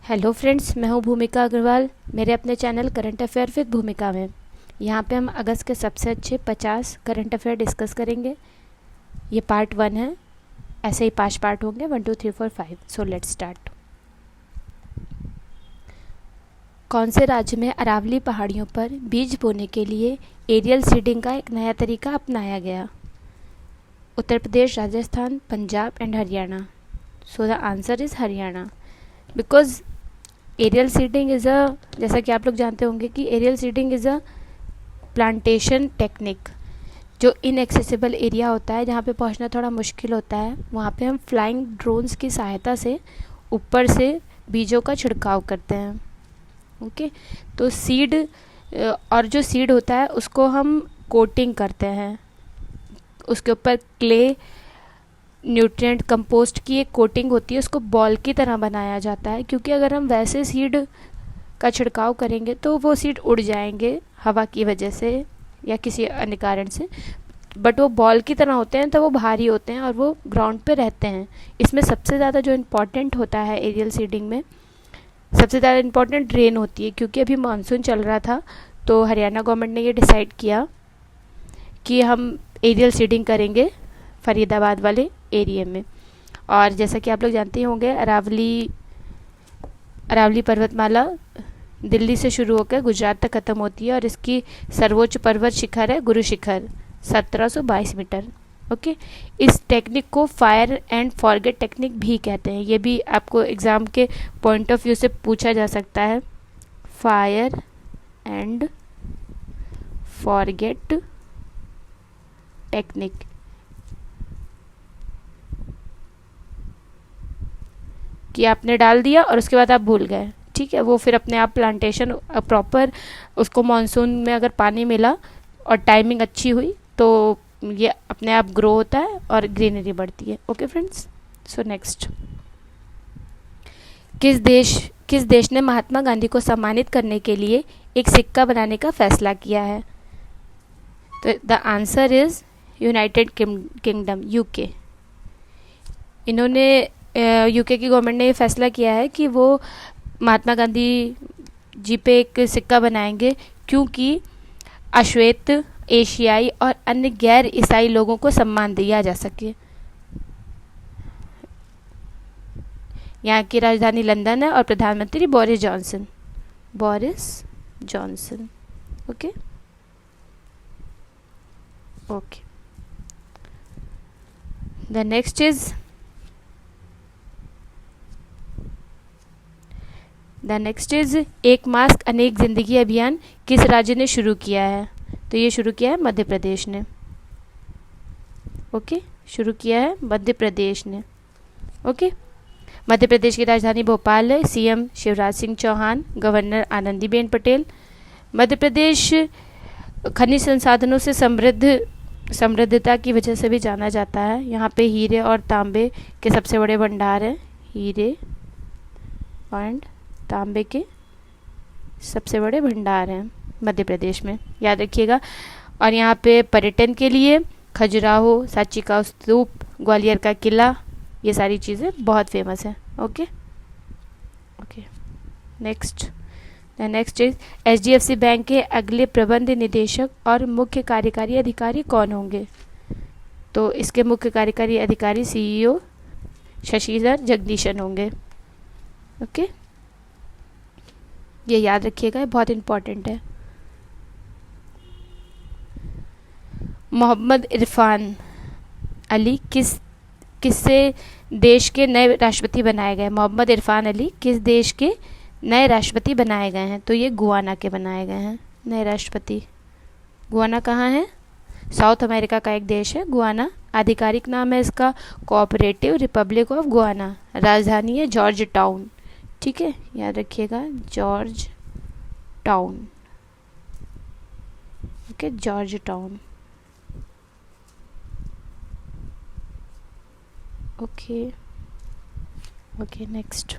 Hello friends, मैं हूं भूमिका अग्रवाल। मेरे अपने चैनल करंट अफेयर विद भूमिका में यहाँ पे हम अगस्त के सबसे अच्छे 50 करंट अफेयर डिस्कस करेंगे। ये पार्ट 1 है, ऐसे ही 5 पार्ट होंगे, 1 2 3 4 5। So let's start. कौन से राज्य में अरावली पहाड़ियों पर बीज बोने के लिए एरियल सीडिंग का एक नया तरीका अपनाया गया? Uttar Pradesh, Rajasthan, Punjab and Haryana. So the answer is Haryana, because aerial seeding is जैसा कि आप लोग जानते होंगे कि aerial seeding is a plantation technique. जो इनएक्सेसिबल एरिया होता है, जहाँ पे पहुँचना थोड़ा मुश्किल होता है, वहाँ पे हम फ्लाइंग ड्रोन्स की सहायता से ऊपर से बीजों का छिड़काव करते हैं। ओके, तो सीड और जो सीड होता है उसको हम कोटिंग करते हैं, उसके ऊपर क्ले न्यूट्रिएंट कंपोस्ट की एक कोटिंग होती है, उसको बॉल की तरह बनाया जाता है, क्योंकि अगर हम वैसे सीड का छिड़काव करेंगे तो वो सीड उड़ जाएंगे हवा की वजह से या किसी अन्य कारण से। बट वो बॉल की तरह होते हैं तो वो भारी होते हैं और वो ग्राउंड पे रहते हैं। इसमें सबसे ज़्यादा जो इम्पॉर्टेंट होता है एरियल सीडिंग में, सबसे ज़्यादा इम्पॉर्टेंट रेन होती है, क्योंकि अभी मानसून चल रहा था तो हरियाणा गवर्नमेंट ने ये डिसाइड किया कि हम एरियल सीडिंग करेंगे फरीदाबाद वाले एरिया में। और जैसा कि आप लोग जानते ही होंगे, अरावली पर्वतमाला दिल्ली से शुरू होकर गुजरात तक ख़त्म होती है और इसकी सर्वोच्च पर्वत शिखर है गुरु शिखर, 1722 मीटर। ओके, इस टेक्निक को फायर एंड फॉरगेट टेक्निक भी कहते हैं। ये भी आपको एग्ज़ाम के पॉइंट ऑफ व्यू से पूछा जा सकता है। फायर एंड फॉरगेट टेक्निक, कि आपने डाल दिया और उसके बाद आप भूल गए, ठीक है, वो फिर अपने आप प्लांटेशन प्रॉपर, उसको मानसून में अगर पानी मिला और टाइमिंग अच्छी हुई तो ये अपने आप ग्रो होता है और ग्रीनरी बढ़ती है। ओके फ्रेंड्स, सो नेक्स्ट, किस देश ने महात्मा गांधी को सम्मानित करने के लिए एक सिक्का बनाने का फैसला किया है? तो the answer is United kingdom, UK. इन्होंने यूके की गवर्नमेंट ने ये फैसला किया है कि वो महात्मा गांधी जी पे एक सिक्का बनाएंगे, क्योंकि अश्वेत, एशियाई और अन्य गैर ईसाई लोगों को सम्मान दिया जा सके। यहाँ की राजधानी लंदन है और प्रधानमंत्री Boris Johnson. Okay okay, the next is एक मास्क अनेक जिंदगी अभियान किस राज्य ने शुरू किया है? तो ये शुरू किया है मध्य प्रदेश ने। ओके, शुरू किया है मध्य प्रदेश ने। ओके, मध्य प्रदेश की राजधानी भोपाल है। CM Shivraj Singh Chouhan, governor Anandiben Patel. मध्य प्रदेश खनिज संसाधनों से समृद्धता की वजह से भी जाना जाता है। यहाँ पे हीरे और तांबे के सबसे बड़े भंडार हैं, हीरे एंड तांबे के सबसे बड़े भंडार हैं मध्य प्रदेश में, याद रखिएगा। और यहाँ पे पर्यटन के लिए खजुराहो, सांची का स्तूप, ग्वालियर का किला, ये सारी चीज़ें बहुत फेमस हैं। Okay okay, next, the next is HDFC bank के अगले प्रबंध निदेशक और मुख्य कार्यकारी अधिकारी कौन होंगे? तो इसके मुख्य कार्यकारी अधिकारी सीईओ शशिधर जगदीशन होंगे। ओके, ये याद रखिएगा, बहुत इम्पॉर्टेंट है। मोहम्मद इरफान अली किससे देश के नए राष्ट्रपति बनाए गए? मोहम्मद इरफान अली किस देश के नए राष्ट्रपति बनाए गए हैं? तो ये गुआना के बनाए गए हैं नए राष्ट्रपति। गुआना कहाँ है? साउथ अमेरिका का एक देश है गुआना। आधिकारिक नाम है इसका कोऑपरेटिव रिपब्लिक ऑफ गुआना। राजधानी है जॉर्ज टाउन, ठीक है, याद रखिएगा, George town. Okay, George town. Okay okay, next,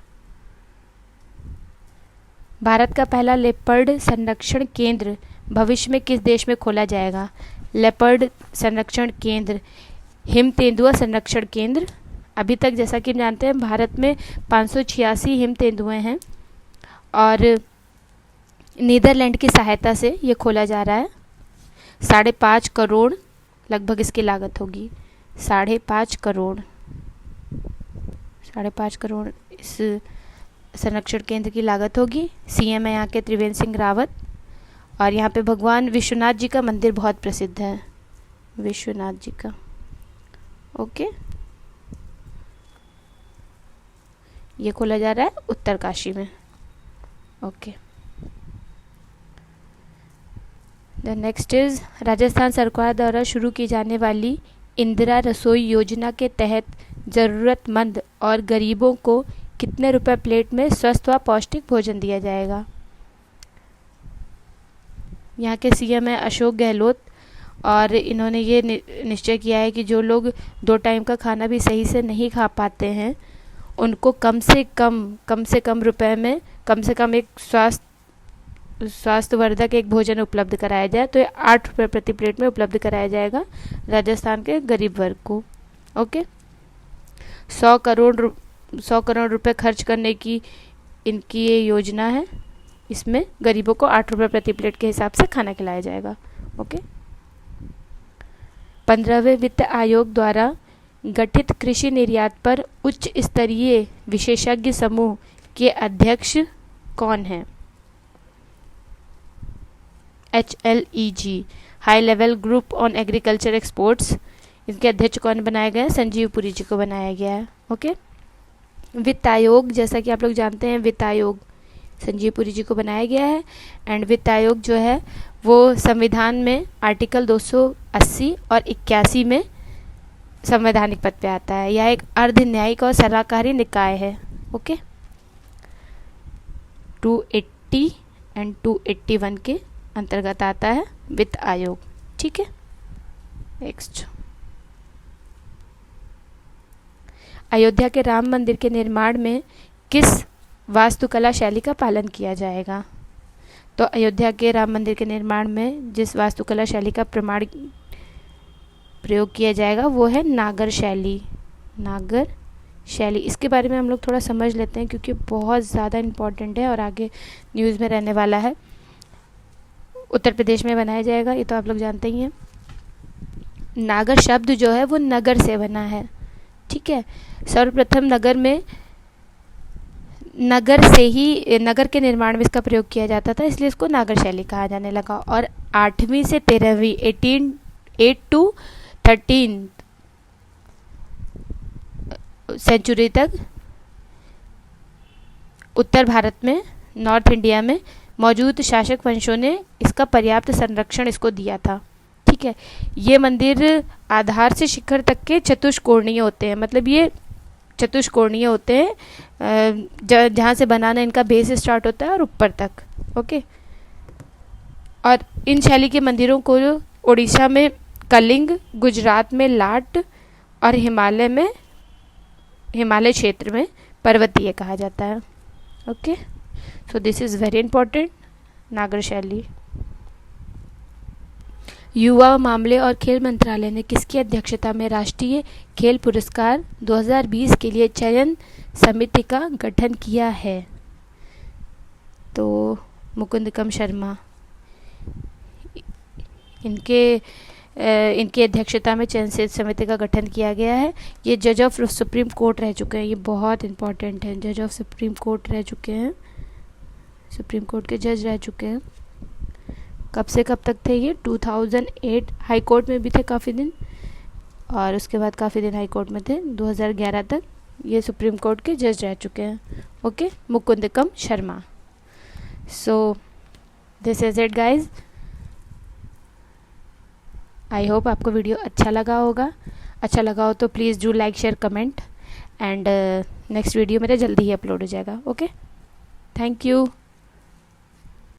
Bharat का पहला लेपर्ड संरक्षण केंद्र भविष्य में किस देश में खोला जाएगा? लेपर्ड संरक्षण केंद्र, हिम तेंदुआ संरक्षण केंद्र। अभी तक जैसा कि हम जानते हैं भारत में 586 हिम तेंदुए हैं और नीदरलैंड की सहायता से ये खोला जा रहा है। 5.5 करोड़ लगभग इसकी लागत होगी। 5.5 करोड़ इस संरक्षण केंद्र की लागत होगी। सीएम है यहाँ के त्रिवेंद्र सिंह रावत। और यहाँ पे भगवान विश्वनाथ जी का मंदिर बहुत प्रसिद्ध है, विश्वनाथ जी का। ओके, ये खोला जा रहा है उत्तरकाशी में। Okay, the next is Rajasthan सरकार द्वारा शुरू की जाने वाली इंदिरा रसोई योजना के तहत ज़रूरतमंद और गरीबों को कितने रुपए प्लेट में स्वस्थ व पौष्टिक भोजन दिया जाएगा। यहाँ के सीएम है अशोक गहलोत और इन्होंने ये निश्चय किया है कि जो लोग 2 टाइम का खाना भी सही से नहीं खा पाते हैं उनको कम से कम रुपए में कम से कम एक स्वास्थ्यवर्धक एक भोजन उपलब्ध कराया जाए। तो ये 8 रुपये प्रति प्लेट में उपलब्ध कराया जाएगा राजस्थान के गरीब वर्ग को। ओके, 100 करोड़ रुपए खर्च करने की इनकी ये योजना है। इसमें गरीबों को 8 रुपये प्रति प्लेट के हिसाब से खाना खिलाया जाएगा। ओके, 15वें वित्त आयोग द्वारा गठित कृषि निर्यात पर उच्च स्तरीय विशेषज्ञ समूह के अध्यक्ष कौन हैं। HLEG high level group on agriculture exports, इसके अध्यक्ष कौन बनाए गए हैं? संजीव पुरी जी को बनाया गया है। ओके, वित्त आयोग, जैसा कि आप लोग जानते हैं, वित्त आयोग संजीव पुरी जी को बनाया गया है। एंड वित्त आयोग जो है वो संविधान में आर्टिकल 280 और 81 में संवैधानिक पद पे आता है। यह एक अर्ध न्यायिक और सलाहकारी निकाय है। ओके, 280 एंड 281 के अंतर्गत आता है वित्त आयोग। ठीक है, नेक्स्ट, अयोध्या के राम मंदिर के निर्माण में किस वास्तुकला शैली का पालन किया जाएगा। तो अयोध्या के राम मंदिर के निर्माण में जिस वास्तुकला शैली का प्रयोग किया जाएगा वो है नागर शैली। नागर शैली, इसके बारे में हम लोग थोड़ा समझ लेते हैं क्योंकि बहुत ज़्यादा इम्पोर्टेंट है और आगे न्यूज़ में रहने वाला है। उत्तर प्रदेश में बनाया जाएगा, ये तो आप लोग जानते ही हैं। नागर शब्द जो है वो नगर से बना है। ठीक है, सर्वप्रथम नगर के निर्माण में इसका प्रयोग किया जाता था, इसलिए इसको नागर शैली कहा जाने लगा। और 8वीं से 13वीं 8 to 13 सेंचुरी तक उत्तर भारत में, नॉर्थ इंडिया में मौजूद शासक वंशों ने इसका पर्याप्त संरक्षण इसको दिया था। ठीक है, ये मंदिर आधार से शिखर तक के चतुष्कोणीय होते हैं, मतलब ये चतुष्कोणीय होते हैं जहाँ से बनाना इनका बेस स्टार्ट होता है और ऊपर तक। ओके, और इन शैली के मंदिरों को उड़ीसा में कलिंग, गुजरात में लाट और हिमालय क्षेत्र में पर्वतीय कहा जाता है। Okay, so this is very important, नागर शैली। युवा मामले और खेल मंत्रालय ने किसकी अध्यक्षता में राष्ट्रीय खेल पुरस्कार 2020 के लिए चयन समिति का गठन किया है। तो मुकुंदकम शर्मा, इनकी अध्यक्षता में चयन समिति का गठन किया गया है। ये जज ऑफ सुप्रीम कोर्ट रह चुके हैं, ये बहुत इंपॉर्टेंट है। जज ऑफ सुप्रीम कोर्ट रह चुके हैं, सुप्रीम कोर्ट के जज रह चुके हैं। कब से कब तक थे ये? 2008 हाई कोर्ट में भी थे काफ़ी दिन, और उसके बाद काफ़ी दिन हाई कोर्ट में थे। 2011 तक ये सुप्रीम कोर्ट के जज रह चुके हैं। Okay, Mukundakam Sharma. So this is it guys. I hope आपको वीडियो अच्छा लगा होगा। अच्छा लगा हो तो please do like, share, comment, and next video मेरा जल्दी ही अपलोड हो जाएगा। Okay, thank you.